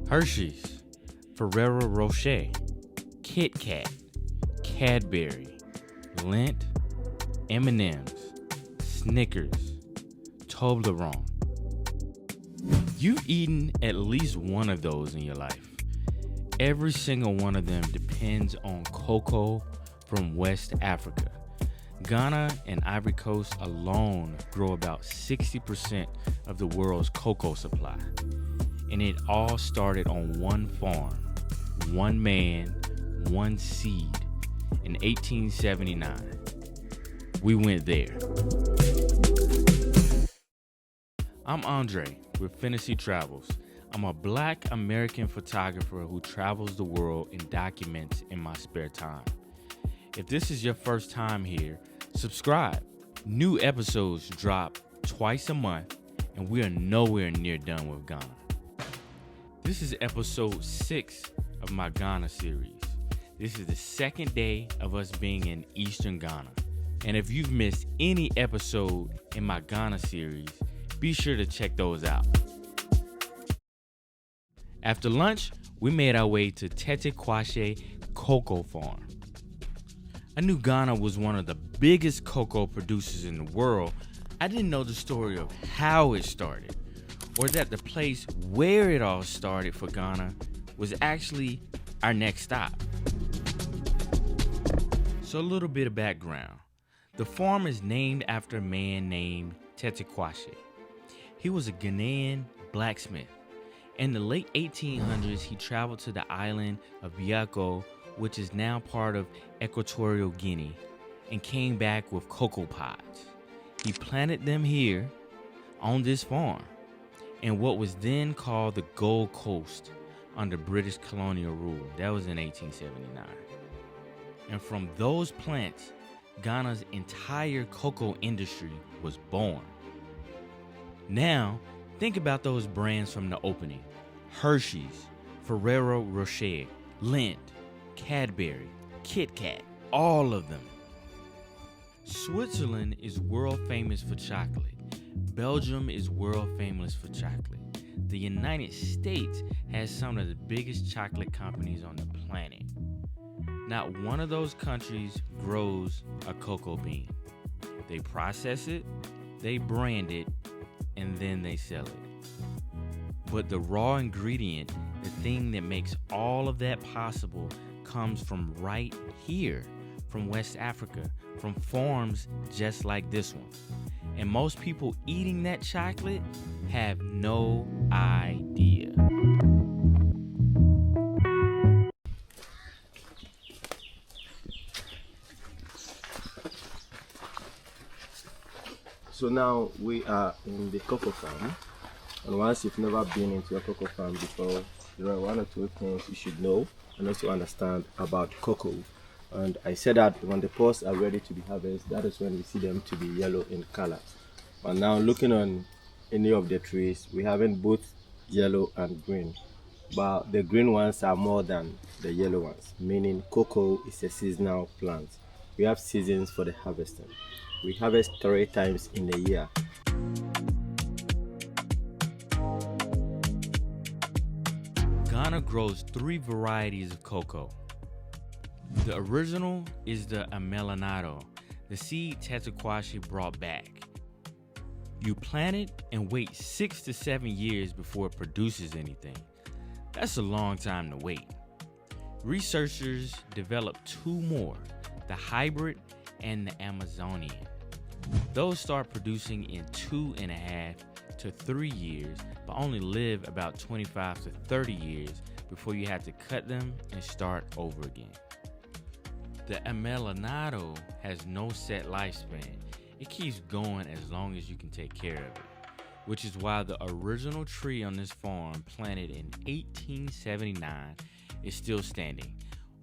Hershey's, Ferrero Rocher, Kit Kat, Cadbury, Lindt, M&M's, Snickers, Toblerone. You've eaten at least one of those in your life. Every single one of them depends on cocoa from West Africa. Ghana and Ivory Coast alone grow about 60% of the world's cocoa supply. And it all started on one farm, one man, one seed in 1879. We went there. I'm Andre with Phinnessee Travels. I'm a Black American photographer who travels the world and documents in my spare time. If this is your first time here, subscribe. New episodes drop twice a month, and we are nowhere near done with Ghana. This is episode 6 of my Ghana series. This is the second day of us being in Eastern Ghana. And if you've missed any episode in my Ghana series, be sure to check those out. After lunch, we made our way to Tetteh Quarshie Cocoa Farm. I knew Ghana was one of the biggest cocoa producers in the world. I didn't know the story of how it started, or that the place where it all started for Ghana was actually our next stop. So a little bit of background. The farm is named after a man named Tetteh Quarshie. He was a Ghanaian blacksmith. In the late 1800s, he traveled to the island of Biako, which is now part of Equatorial Guinea, and came back with cocoa pods. He planted them here on this farm in what was then called the Gold Coast under British colonial rule. That was in 1879. And from those plants, Ghana's entire cocoa industry was born. Now, think about those brands from the opening: Hershey's, Ferrero Rocher, Lindt, Cadbury, Kit Kat, all of them. Switzerland is world famous for chocolate. Belgium is world famous for chocolate. The United States has some of the biggest chocolate companies on the planet. Not one of those countries grows a cocoa bean. They process it, they brand it, and then they sell it. But the raw ingredient, the thing that makes all of that possible, comes from right here, from West Africa, from farms just like this one. And most people eating that chocolate have no idea. So now we are in the cocoa farm, and once you've never been into a cocoa farm before, there are one or two things you should know and also understand about cocoa. And I said that when the pods are ready to be harvested, that is when we see them to be yellow in color. But now looking on any of the trees, we have both yellow and green, but the green ones are more than the yellow ones, meaning cocoa is a seasonal plant. We have seasons for the harvesting. We harvest 3 times in a year. Ghana grows 3 varieties of cocoa. The original is the amelanado, the seed Tetteh Quarshie brought back. You plant it and wait 6 to 7 years before it produces anything. That's a long time to wait. Researchers developed 2 more, the hybrid and the Amazonian. Those start producing in 2.5 to 3 years, but only live about 25 to 30 years before you have to cut them and start over again. The amelanado has no set lifespan. It keeps going as long as you can take care of it, which is why the original tree on this farm, planted in 1879, is still standing,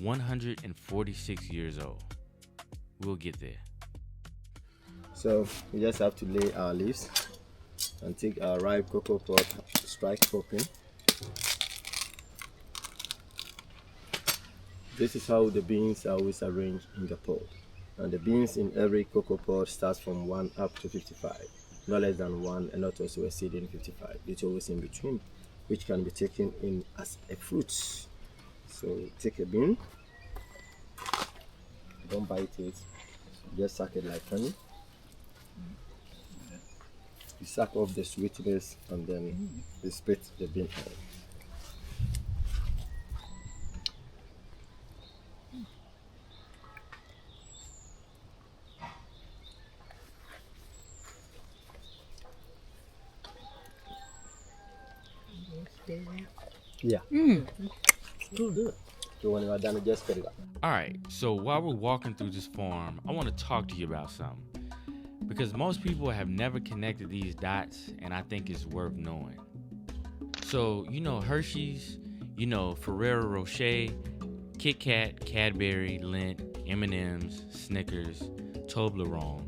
146 years old. We'll get there. So we just have to lay our leaves and take our ripe cocoa pod, strike open. This is how the beans are always arranged in the pod. And the beans in every cocoa pod starts from 1 up to 55. No less than 1 and not also exceeding 55. It's always in between. which can be taken in as a fruit. So take a bean, don't bite it, just suck it like honey. You suck off the sweetness and then you spit the bean out. Yeah. Good. So when you are done, just cut it up. Alright, so while we're walking through this farm, I want to talk to you about something. Because most people have never connected these dots, and I think it's worth knowing. So, you know Hershey's, you know Ferrero Rocher, Kit Kat, Cadbury, Lindt, M&M's, Snickers, Toblerone.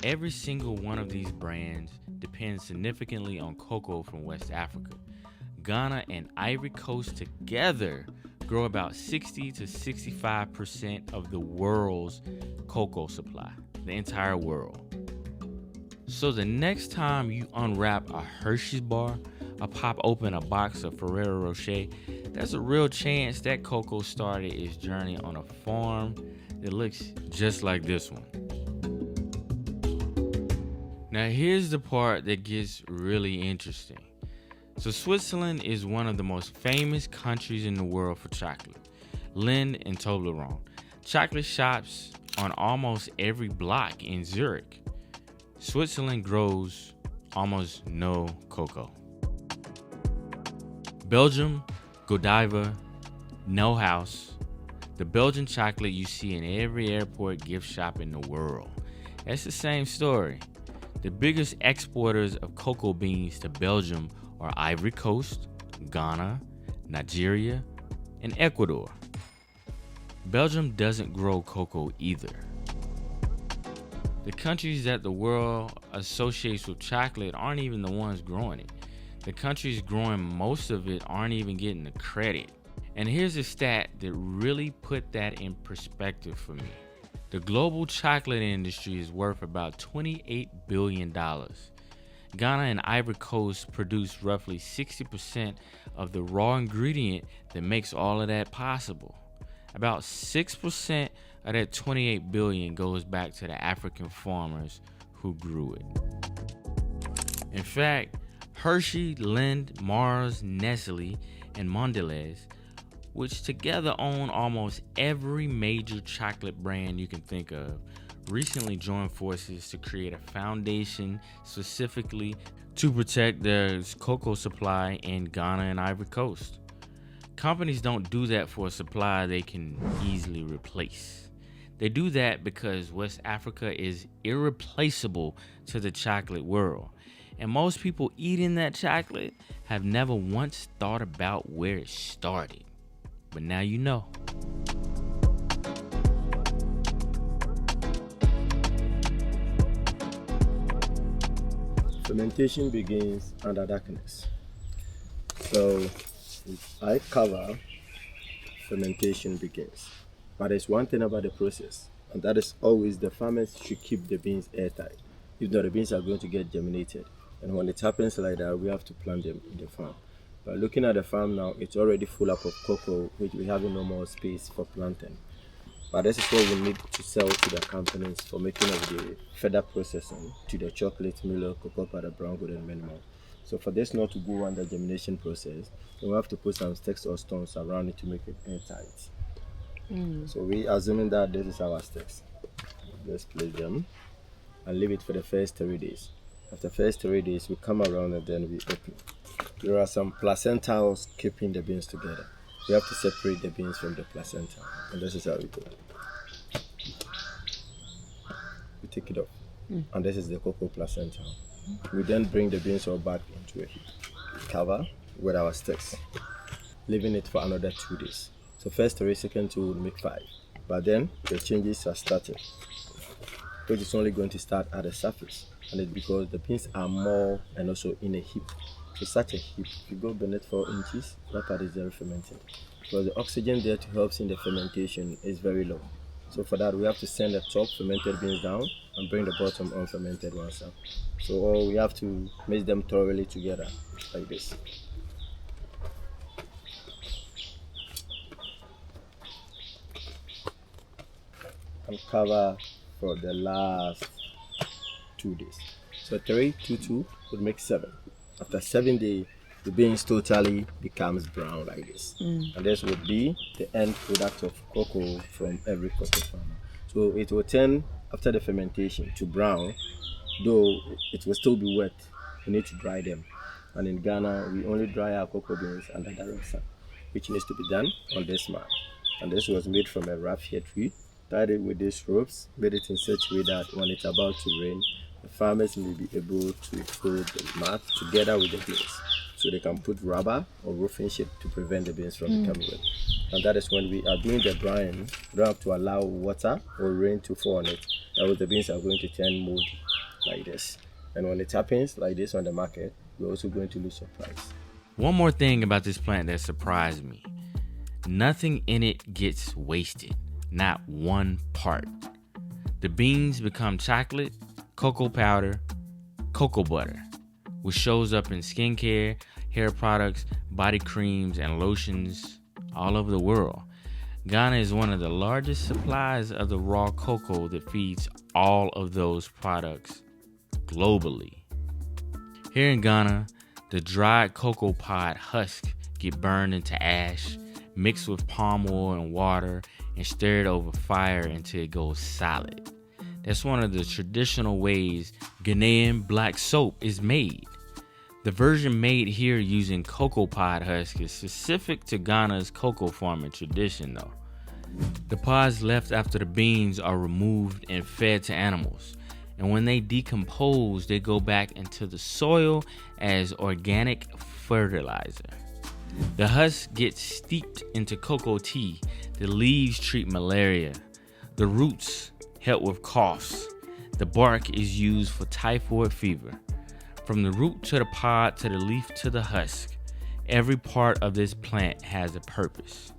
Every single one of these brands depends significantly on cocoa from West Africa. Ghana and Ivory Coast together grow about 60 to 65% of the world's cocoa supply, the entire world. So the next time you unwrap a Hershey's bar or pop open a box of Ferrero Rocher, there's a real chance that cocoa started its journey on a farm that looks just like this one. Now here's the part that gets really interesting. So Switzerland is one of the most famous countries in the world for chocolate. Lindt and Toblerone. Chocolate shops on almost every block in Zurich. Switzerland grows almost no cocoa. Belgium, Godiva, No House. The Belgian chocolate you see in every airport gift shop in the world. That's the same story. The biggest exporters of cocoa beans to Belgium are Ivory Coast, Ghana, Nigeria, and Ecuador. Belgium doesn't grow cocoa either. The countries that the world associates with chocolate aren't even the ones growing it. The countries growing most of it aren't even getting the credit. And here's a stat that really put that in perspective for me. The global chocolate industry is worth about $28 billion. Ghana and Ivory Coast produce roughly 60% of the raw ingredient that makes all of that possible. About 6% of that 28 billion goes back to the African farmers who grew it. In fact, Hershey, Lindt, Mars, Nestle, and Mondelez, which together own almost every major chocolate brand you can think of, recently joined forces to create a foundation specifically to protect their cocoa supply in Ghana and Ivory Coast. Companies don't do that for a supply they can easily replace. They do that because West Africa is irreplaceable to the chocolate world. And most people eating that chocolate have never once thought about where it started. But now you know. Fermentation begins under darkness. So I cover, fermentation begins. But there's one thing about the process, and that is always the farmers should keep the beans airtight. If not, the beans are going to get germinated. And when it happens like that, we have to plant them in the farm. But looking at the farm now, it's already full up of cocoa, which we have no more space for planting. But this is what we need to sell to the companies for making of the further processing to the chocolate, milk, cocoa powder, brown gold, and many more. So for this not to go under germination process, we have to put some sticks or stones around it to make it airtight. So we assuming that this is our sticks. Just place them and leave it for the first 3 days. After the first 3 days, we come around and then we open. There are some placentals keeping the beans together. We have to separate the beans from the placenta, and this is how we do it. We take it off, and this is the cocoa placenta. We then bring the beans all back into a heap. Cover with our sticks, leaving it for another 2 days. So first 3, second 2 will make 5. But then the changes are starting, which is only going to start at the surface, and it's because the beans are more and also in a heap. So such a heap, if you go beneath 4 inches, that part is very fermented. Because the oxygen there to help in the fermentation is very low. So for that, we have to send the top fermented beans down and bring the bottom unfermented ones up. So we have to mix them thoroughly together, like this. and cover for the last 2 days. So 3, 2, 2 would make 7. After 7 days, the beans totally becomes brown like this. And this would be the end product of cocoa from every cocoa farmer. So it will turn after the fermentation to brown, though it will still be wet. We need to dry them. And in Ghana, we only dry our cocoa beans under direct sun, which needs to be done on this mat. And this was made from a raffia tree, tied it with these ropes, made it in such a way that when it's about to rain, the farmers may be able to hold the mat together with the beans, so they can put rubber or roofing sheet to prevent the beans from becoming wet. And that is when we are doing the drying, we don't have to allow water or rain to fall on it. That way the beans are going to turn moldy like this. And when it happens like this on the market, we're also going to lose your price. One more thing about this plant that surprised me. Nothing in it gets wasted. Not one part. The beans become chocolate, cocoa powder, cocoa butter, which shows up in skincare, hair products, body creams, and lotions all over the world. Ghana is one of the largest suppliers of the raw cocoa that feeds all of those products globally. Here in Ghana, the dried cocoa pod husk get burned into ash, mixed with palm oil and water, and stirred over fire until it goes solid. That's one of the traditional ways Ghanaian black soap is made. The version made here using cocoa pod husk is specific to Ghana's cocoa farming tradition though. The pods left after the beans are removed and fed to animals. And when they decompose, they go back into the soil as organic fertilizer. The husk gets steeped into cocoa tea. The leaves treat malaria. The roots help with coughs. The bark is used for typhoid fever. From the root to the pod to the leaf to the husk, every part of this plant has a purpose.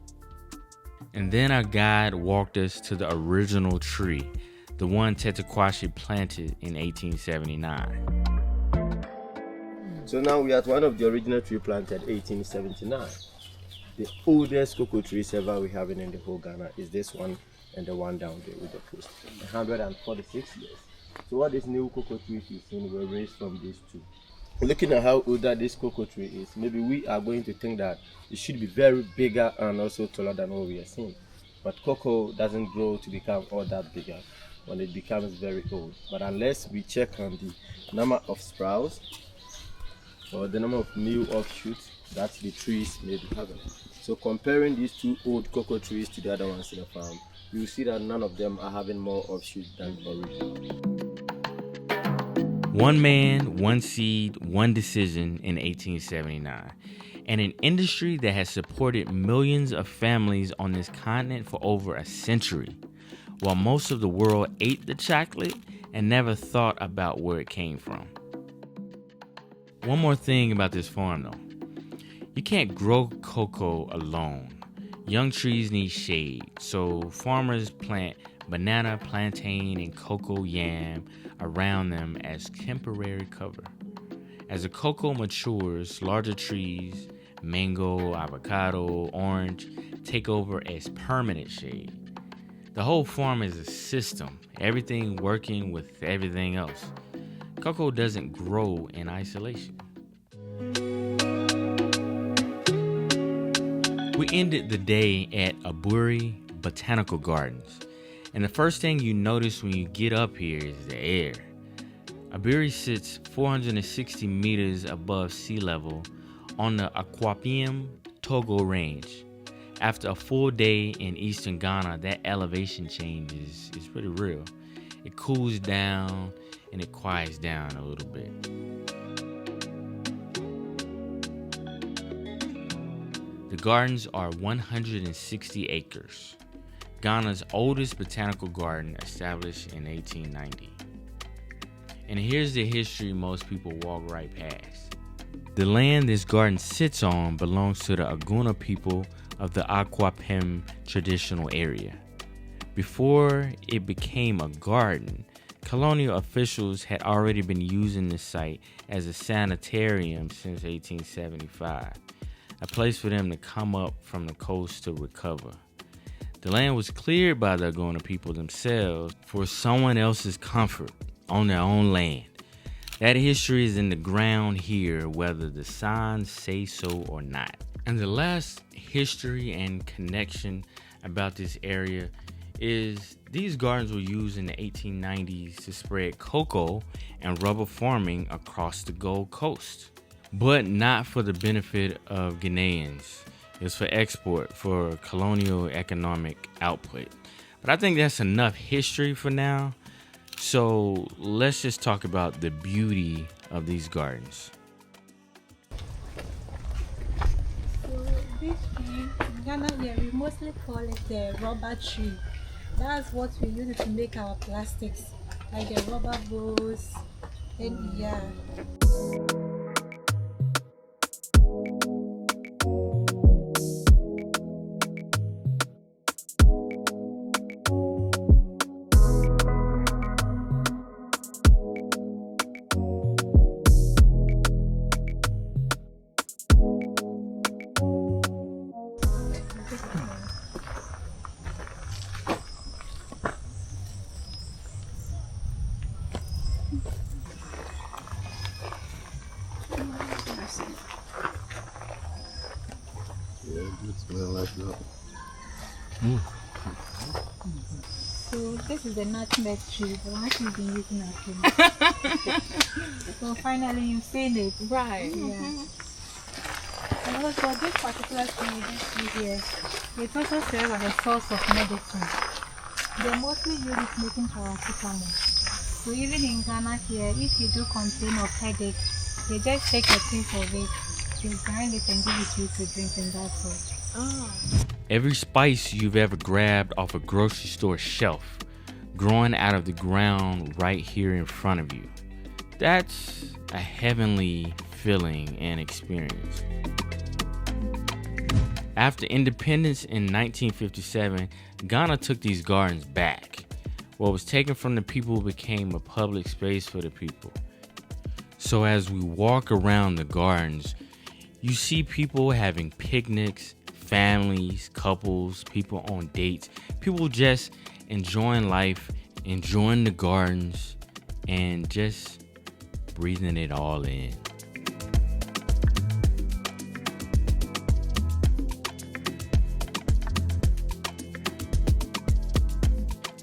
And then our guide walked us to the original tree, the one Tetteh Quarshie planted in 1879. So now we are at one of the original tree planted 1879. The oldest cocoa trees ever we have in the whole Ghana is this one and the one down there with the post. 146 years. So what this new cocoa tree is in were raised from these two. Looking at how older this cocoa tree is, maybe we are going to think that it should be very bigger and also taller than what we are seeing. But cocoa doesn't grow to become all that bigger when it becomes very old. But unless we check on the number of sprouts or the number of new offshoots that the trees may be having. So comparing these two old cocoa trees to the other ones in the farm, you will see that none of them are having more offshoots than original. One man, one seed, one decision in 1879. And an industry that has supported millions of families on this continent for over a century, while most of the world ate the chocolate and never thought about where it came from. One more thing about this farm though. You can't grow cocoa alone. Young trees need shade, so farmers plant banana, plantain, and cocoa yam around them as temporary cover. As the cocoa matures, larger trees, mango, avocado, orange, take over as permanent shade. The whole farm is a system, everything working with everything else. Cocoa doesn't grow in isolation. We ended the day at Aburi Botanical Gardens, and the first thing you notice when you get up here is the air. Aburi sits 460 meters above sea level on the Akwapiam Togo Range. After a full day in eastern Ghana, that elevation change is pretty real. It cools down and it quiets down a little bit. The gardens are 160 acres. Ghana's oldest botanical garden, established in 1890. And here's the history most people walk right past. The land this garden sits on belongs to the Aguna people of the Akwapiam traditional area. Before it became a garden, colonial officials had already been using the site as a sanitarium since 1875, a place for them to come up from the coast to recover. The land was cleared by the Gona people themselves for someone else's comfort on their own land. That history is in the ground here, whether the signs say so or not. And the last history and connection about this area is these gardens were used in the 1890s to spread cocoa and rubber farming across the Gold Coast, but not for the benefit of Ghanaians. It's for export, for colonial economic output. But I think that's enough history for now. So let's just talk about the beauty of these gardens. So this tree, in Ghana here, we mostly call it the rubber tree. That's what we use it to make our plastics, like the rubber bowls, and yeah. Yeah, it smells like that. So this is the nutmeg tree, the one we've been using at home. So finally you've seen it. Right. Yeah. And also this particular tree, this tree here, it also serves as a source of medicine. They mostly use it making paracetamol. So even in Ghana here, if you do complain of headache, they just take a piece of it, they grind it and give it to you to drink, and that's all. Oh. Every spice you've ever grabbed off a grocery store shelf, growing out of the ground right here in front of you. That's a heavenly feeling and experience. After independence in 1957, Ghana took these gardens back. What was taken from the people became a public space for the people. So as we walk around the gardens, you see people having picnics, families, couples, people on dates, people just enjoying life, enjoying the gardens, and just breathing it all in.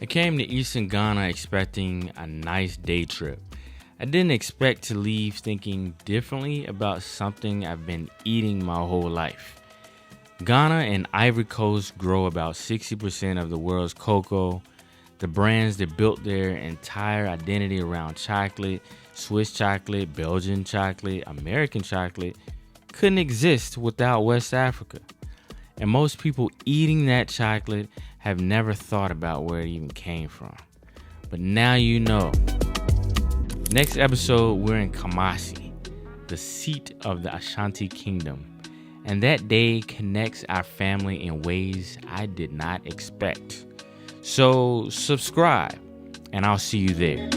I came to Eastern Ghana expecting a nice day trip. I didn't expect to leave thinking differently about something I've been eating my whole life. Ghana and Ivory Coast grow about 60% of the world's cocoa. The brands that built their entire identity around chocolate, Swiss chocolate, Belgian chocolate, American chocolate, couldn't exist without West Africa. And most people eating that chocolate have never thought about where it even came from. But now you know. Next episode, we're in Kumasi, the seat of the Ashanti Kingdom. And that day connects our family in ways I did not expect. So subscribe, and I'll see you there.